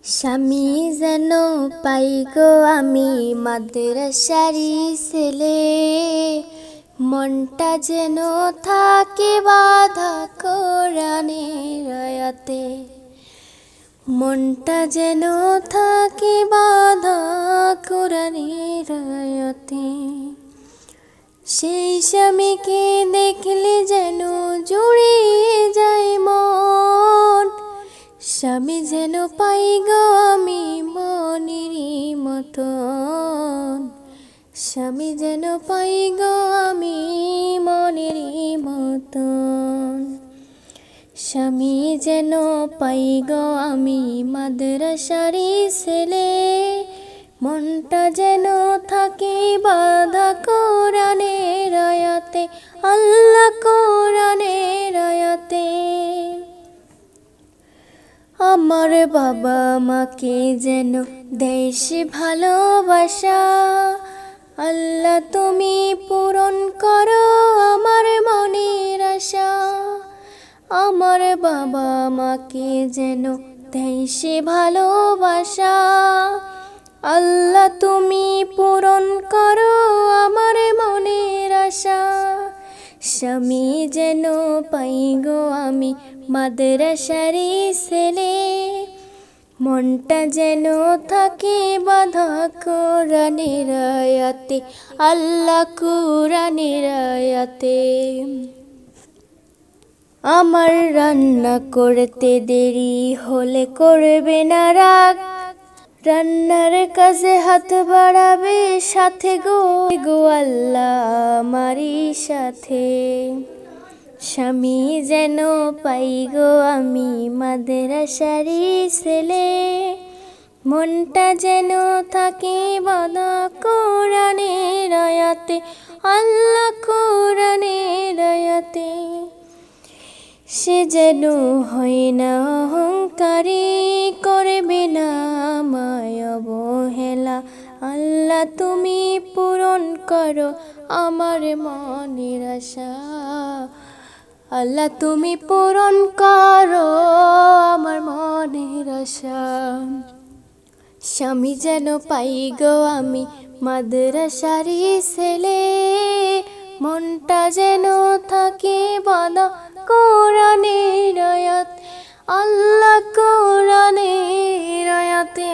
স্বামী যেন পাই গো আমি মাদ্রাসারি ছেলে, মনটা যেন থাকে বাঁধা কোরআনের আয়াতে, মনটা যেন থাকে বাঁধা কোরআনের আয়াতে। সেই স্বামীকে দেখলে যেন জুড়িয়ে যায় মন, স্বামী যেন পাই গো আমি মনেরই মতন, স্বামী যেন পাই গো আমি মনেরই মতন। স্বামী যেন পাই গো আমি মাদ্রাসারি ছেলে, মনটা যেন থাকে বাঁধা কোরআনের আয়াতে, আল্লাহ কোরআনের আয়াতে। আমার বাবা মাকে যেন দেশ ভালোবাসা, আল্লাহ তুমি পূরণ করো আমার মনের আশা। আমার বাবা মাকে যেন দেশ ভালোবাসা, আল্লাহ তুমি পূরণ করো আমার মনের আশা। স্বামী যেন পাই গো আমি মাদ্রাসারি ছেলে, মনটা যেন থাকে বাঁধা কোরআনের আয়াতে, আল্লাহ কোরআনের আয়াতে। আমার রান্না করতে দেরি হলে করবে না রাগ, রান্নার কাজে হাত বাড়াবে সাথে গো গো আল্লাহ আমারই সাথে। স্বামী যেন পাই গো আমি মাদ্রাসারি ছেলে, মনটা যেন থাকে বাঁধা কোরআনের আয়াতে, আল্লাহ কোরআনের আয়াতে। সে যেন হয় না অহংকারী, করবে না আমায় অবহেলা, আল্লাহ তুমি পূরণ করো আমার মনের আশা, আল্লাহ তুমি পূরণ করো আমার মনের আশা। স্বামী যেন পাই গো আমি মাদ্রাসারি ছেলে, মনটা যেন থাকে বাঁধা কোরআনের আয়াত, আল্লাহ কোরআনের আয়াতে।